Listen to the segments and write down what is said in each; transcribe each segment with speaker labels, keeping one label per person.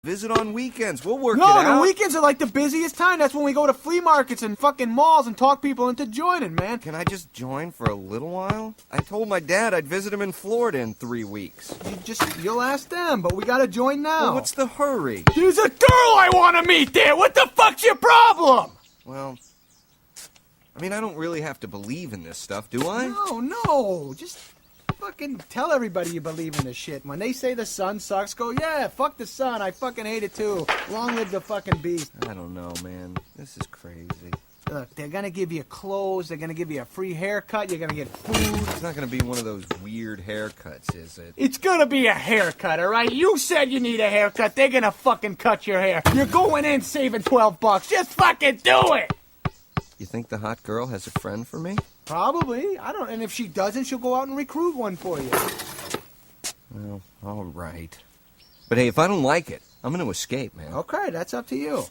Speaker 1: Visit on weekends. We'll work it out.
Speaker 2: No, the weekends are like the busiest time. That's when we go to flea markets and fucking malls and talk people into joining, man.
Speaker 1: Can I just join for a little while? I told my dad I'd visit him in Florida in 3 weeks.
Speaker 2: You'll ask them, but we gotta join now.
Speaker 1: Well, what's the hurry?
Speaker 2: There's a girl I want to meet there. What the fuck's your problem?
Speaker 1: Well, I mean, I don't really have to believe in this stuff, do I?
Speaker 2: No. Just fucking tell everybody you believe in this shit. When they say the sun sucks, go, yeah, fuck the sun. I fucking hate it too. Long live the fucking beast.
Speaker 1: I don't know, man. This is crazy.
Speaker 2: Look, they're gonna give you clothes. They're gonna give you a free haircut. You're gonna get food.
Speaker 1: It's not gonna be one of those weird haircuts, is it?
Speaker 2: It's gonna be a haircut, all right? You said you need a haircut. They're gonna fucking cut your hair. You're going in saving $12. Just fucking do it.
Speaker 1: You think the hot girl has a friend for me?
Speaker 2: Probably. I don't. And if she doesn't, she'll go out and recruit one for you.
Speaker 1: Well, all right. But hey, if I don't like it, I'm gonna escape, man.
Speaker 2: Okay, that's up to you.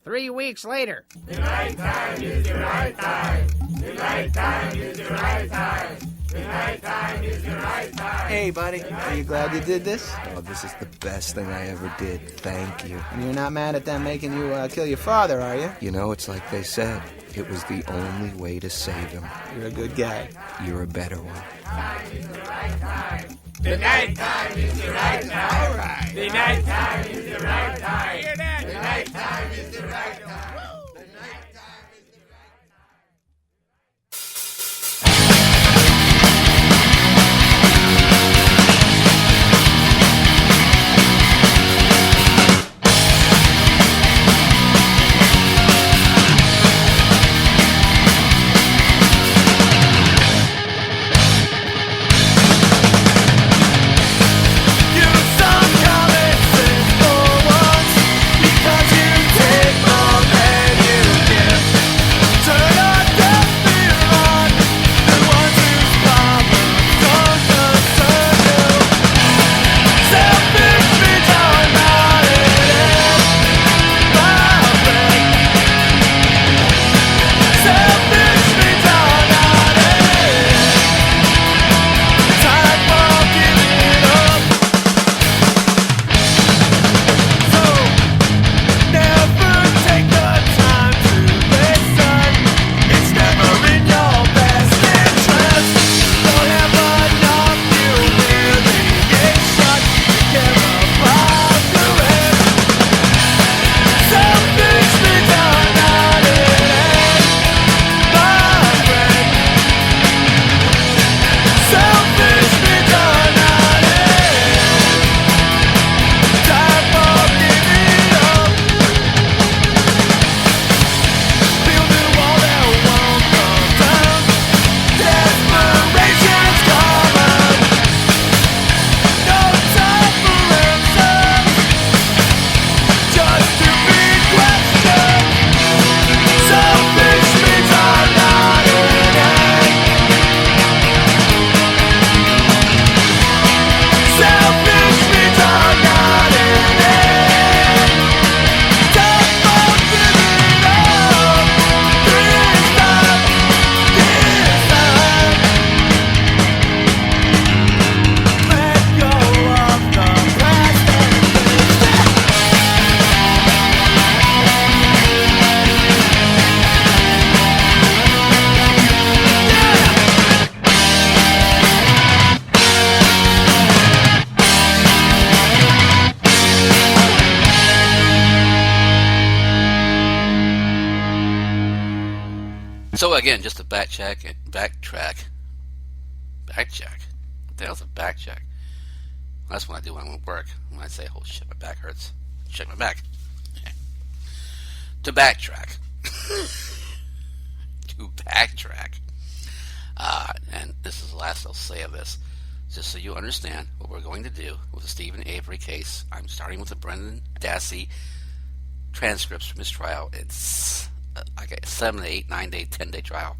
Speaker 3: 3 weeks later.
Speaker 4: The night time is the right time. The night time is the right time. The night time is the right time.
Speaker 2: Hey, buddy. Are you glad you did this?
Speaker 1: Oh, this is the best thing I ever did. Thank you.
Speaker 2: And you're not mad at them making you kill your father, are you?
Speaker 1: You know, it's like they said. It was the only way to save him.
Speaker 2: You're a good guy.
Speaker 1: You're a better one.
Speaker 4: The night time is the right time. All right. The night time is the right time. Hear that? The night time is the right time.
Speaker 5: So again, just to backtrack. What the hell's a backcheck? That's what I do when I'm at work. When I say, "Oh shit, my back hurts," check my back. To backtrack. And this is the last I'll say of this, just so you understand what we're going to do with the Stephen Avery case. I'm starting with the Brendan Dassey transcripts from his trial. It's like a 7, 8, 9 day, 10 day trial.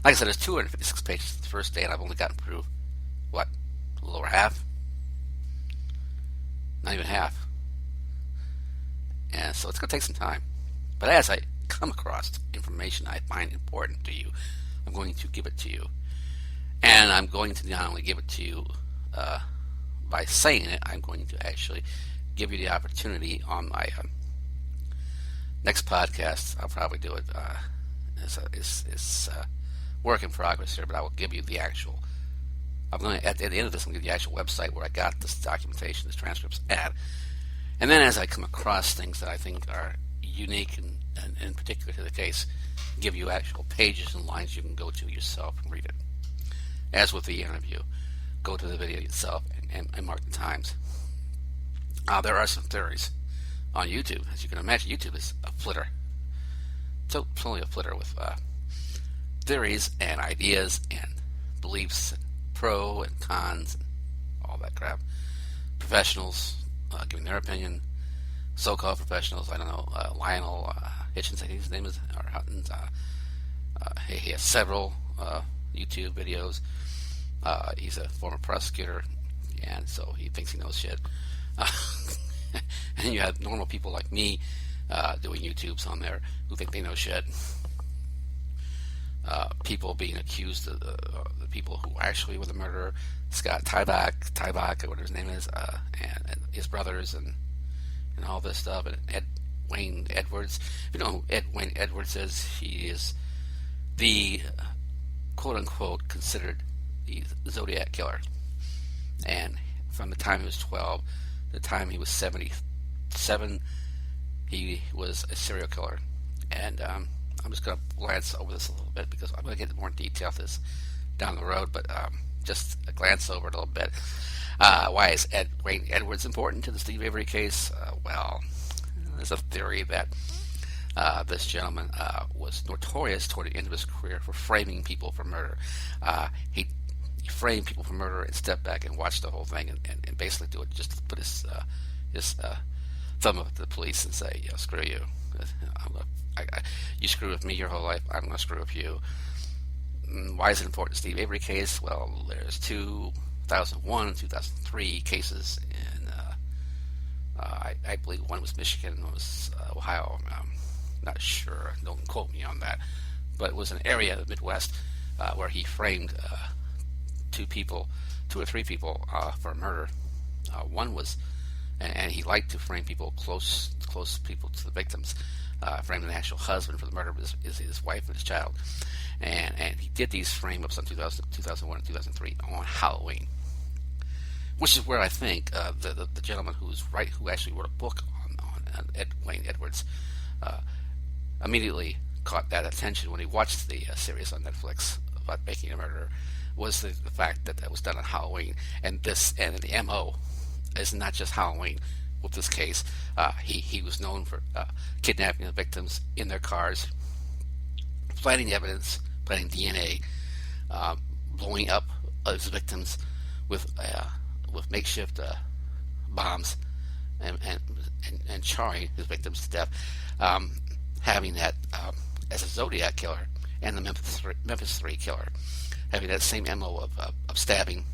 Speaker 5: Like I said, there's 256 pages the first day, and I've only gotten through, a little over half? Not even half. And so it's going to take some time. But as I come across information I find important to you, I'm going to give it to you. And I'm going to not only give it to you by saying it, I'm going to actually give you the opportunity on my next podcast. I'll probably do it. It's work in progress here, but I will give you the actual. I'm going to, at the end of this, I'm going to give you the actual website where I got this documentation, this transcripts at. And then as I come across things that I think are unique and in particular to the case, give you actual pages and lines you can go to yourself and read it. As with the interview, go to the video yourself and mark the times. There are some theories on YouTube. As you can imagine, YouTube is a flitter. Totally a flitter with theories and ideas and beliefs, and pro and cons, and all that crap. Professionals giving their opinion. So-called professionals, I don't know, Lionel Hitchens, I think his name is, or Huttons. He has several YouTube videos. He's a former prosecutor, and so he thinks he knows shit. And you have normal people like me doing YouTubes on there who think they know shit. People being accused of the people who actually were the murderer, Scott Tybach, or whatever his name is, and his brothers, and all this stuff, and Wayne Edwards. If you know who Wayne Edwards is, he is the quote-unquote considered the Zodiac Killer. And from the time he was 12 to the time he was 77, he was a serial killer. And I'm just going to glance over this a little bit because I'm going to get more detail to this down the road, but just a glance over it a little bit. Why is Wayne Edwards important to the Steve Avery case? Well, there's a theory that this gentleman was notorious toward the end of his career for framing people for murder. He framed people for murder and stepped back and watched the whole thing and basically do it just to put his thumb up at the police and say, screw you. You screw with me your whole life, I'm going to screw with you. Why is it important to the Steve Avery case? Well, there's 2001 and 2003 cases in, I believe one was Michigan, one was Ohio. Not sure, don't quote me on that. But it was an area of the Midwest where he framed two or three people for murder. One was, and he liked to frame people close people to the victims. Framed an actual husband for the murder of his wife and his child. And he did these frame-ups on 2001 and 2003 on Halloween. Which is where I think the gentleman who actually wrote a book on Wayne Edwards immediately caught that attention when he watched the series on Netflix about making a murderer, was the fact that was done on Halloween. And the MO is not just Halloween. With this case, he was known for kidnapping the victims in their cars, planting evidence, planting DNA, blowing up his victims with makeshift bombs, and charring his victims to death, having that as a Zodiac killer, and the Memphis 3 killer, having that same MO of stabbing,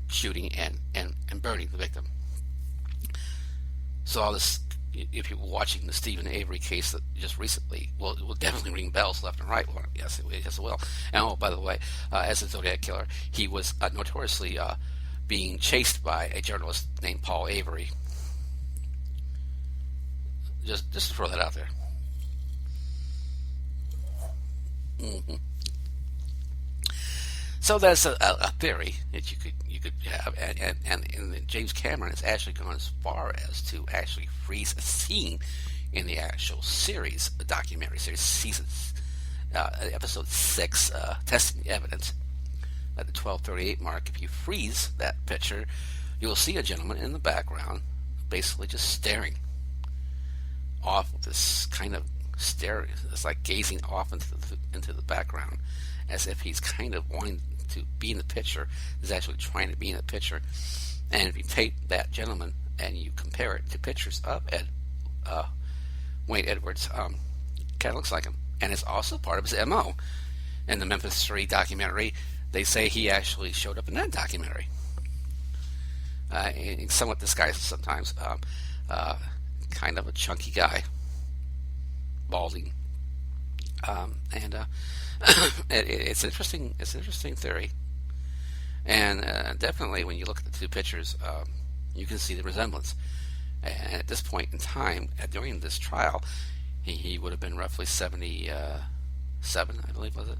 Speaker 5: shooting, and burning the victim. So all this, if you're watching the Stephen Avery case that just recently, well, it will definitely ring bells left and right. Well, yes, it will. And by the way, as a Zodiac killer, he was notoriously being chased by a journalist named Paul Avery. Just to throw that out there. Mm-hmm. So that's a theory that you could have, and James Cameron has actually gone as far as to actually freeze a scene in the actual series, the documentary series, episode 6, testing the evidence. At the 12:38 mark, if you freeze that picture, you will see a gentleman in the background, basically just staring off with this kind of stare. It's like gazing off into the background, as if he's kind of wanting to be in the picture, is actually trying to be in the picture. And if you take that gentleman and you compare it to pictures of Wayne Edwards, kind of looks like him. And it's also part of his MO. In the Memphis 3 documentary, they say he actually showed up in that documentary. And somewhat disguised sometimes. Kind of a chunky guy. Balding. It's interesting theory. And definitely, when you look at the two pictures, you can see the resemblance. And at this point in time, during this trial, he would have been roughly 77, I believe, was it?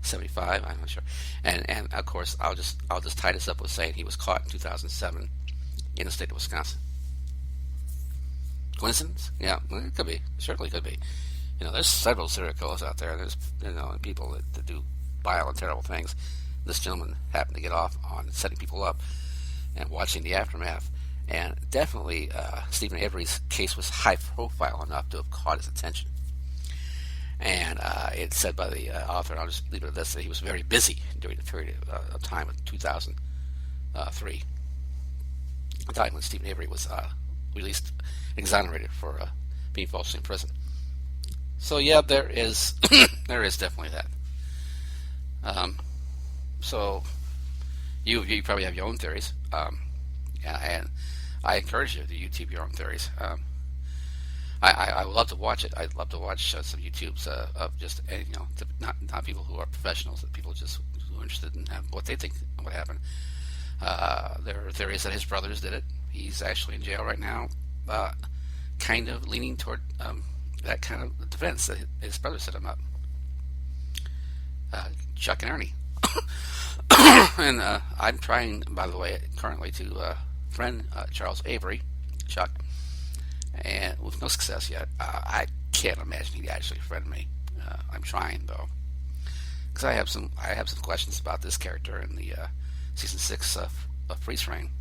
Speaker 5: 75, I'm not sure. And of course, I'll just tie this up with saying he was caught in 2007 in the state of Wisconsin. Coincidence? Yeah, well, it could be. It certainly could be. There's several serial killers out there. There's people that do vile and terrible things. This gentleman happened to get off on setting people up and watching the aftermath. And definitely, Stephen Avery's case was high profile enough to have caught his attention. And it's said by the author, I'll just leave it at this, that he was very busy during the period of time of 2003, the time when Stephen Avery was released, exonerated for being falsely in prison. So yeah, there is there is definitely that. So you probably have your own theories, and I encourage you to YouTube your own theories. I would love to watch it. I'd love to watch some YouTubes of just not people who are professionals, but people just who are interested in what they think what happened. There are theories that his brothers did it. He's actually in jail right now, kind of leaning toward that kind of defense that his brother set him up. Chuck and Ernie. And I'm trying, by the way, currently to friend Charles Avery, Chuck, and with no success yet. I can't imagine he'd actually friend me. I'm trying though, because I have some questions about this character in the season 6 of Freeze Frame.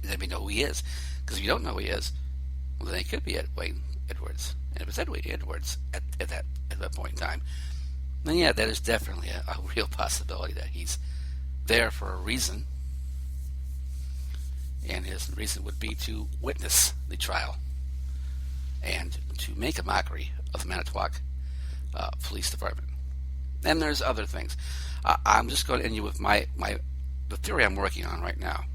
Speaker 5: Let me know who he is, because if you don't know who he is, well, then he could be Wayne Edwards. And if it's Edwards at that point in time, then yeah, that is definitely a real possibility that he's there for a reason, and his reason would be to witness the trial and to make a mockery of the Manitowoc Police Department. And there's other things. I'm just going to end you with the theory I'm working on right now,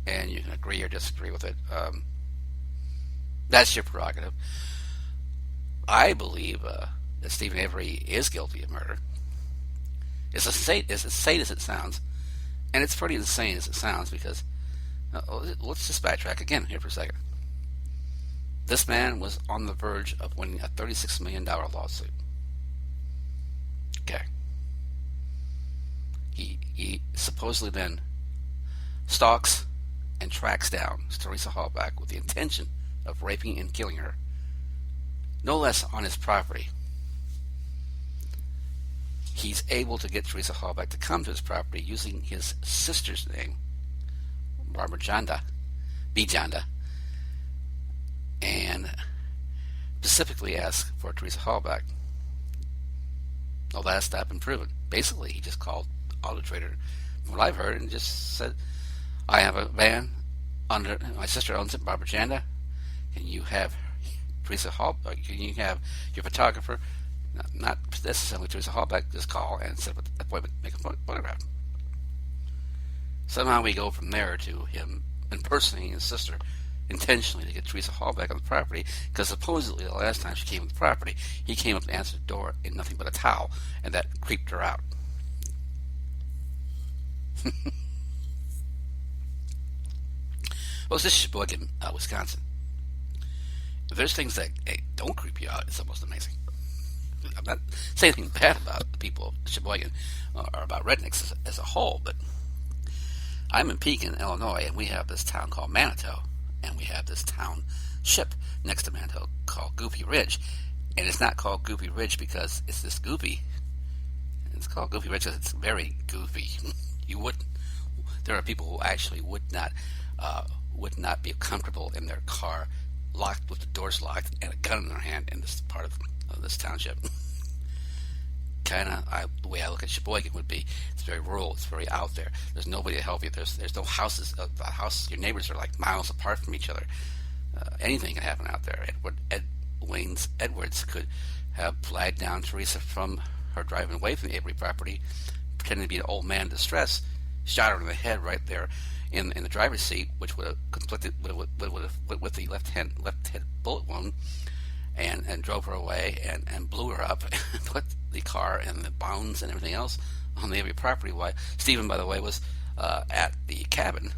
Speaker 5: and you can agree or disagree with it. That's your prerogative. I believe that Stephen Avery is guilty of murder. It's as insane as it sounds, and it's pretty insane as it sounds, because let's just backtrack again here for a second. This man was on the verge of winning a $36 million lawsuit. Okay. He supposedly then stalks and tracks down Teresa Hallback with the intention of raping and killing her, no less on his property. He's able to get Teresa Hallback to come to his property using his sister's name, Barbara Janda, and specifically ask for Teresa Hallback. Well, that's not been proven. Basically, he just called Auto Trader, from what I've heard, and just said, I have a van under, my sister owns it, Barbara Janda. Can you have Teresa Hallback? Can you have your photographer, not necessarily Teresa Hallback, just call and set up an appointment, make a photograph. Somehow we go from there to him impersonating his sister intentionally to get Teresa Hallback on the property, because supposedly the last time she came on the property, he came up and answered the door in nothing but a towel, and that creeped her out. Well, this is Sheboygan, Wisconsin. If there's things that don't creep you out, it's almost amazing. I'm not saying anything bad about the people of Sheboygan or about rednecks as a whole, but I'm in Pekin, Illinois, and we have this town called Manitou, and we have this township next to Manitou called Goofy Ridge. And it's not called Goofy Ridge because it's this goofy. It's called Goofy Ridge because it's very goofy. There are people who actually would not be comfortable in their car locked with the doors locked and a gun in their hand in this part of this township. The way I look at Sheboygan would be, it's very rural, it's very out there. There's nobody to help you. There's no houses. Your neighbors are like miles apart from each other. Anything can happen out there. Edwards could have flagged down Teresa from her driving away from the Avery property, pretending to be an old man in distress, shot her in the head right there in the driver's seat, which would have conflicted with the left head bullet wound, and drove her away and blew her up and put the car and the bounds and everything else on the Avery property. Why Stephen, by the way, was at the cabin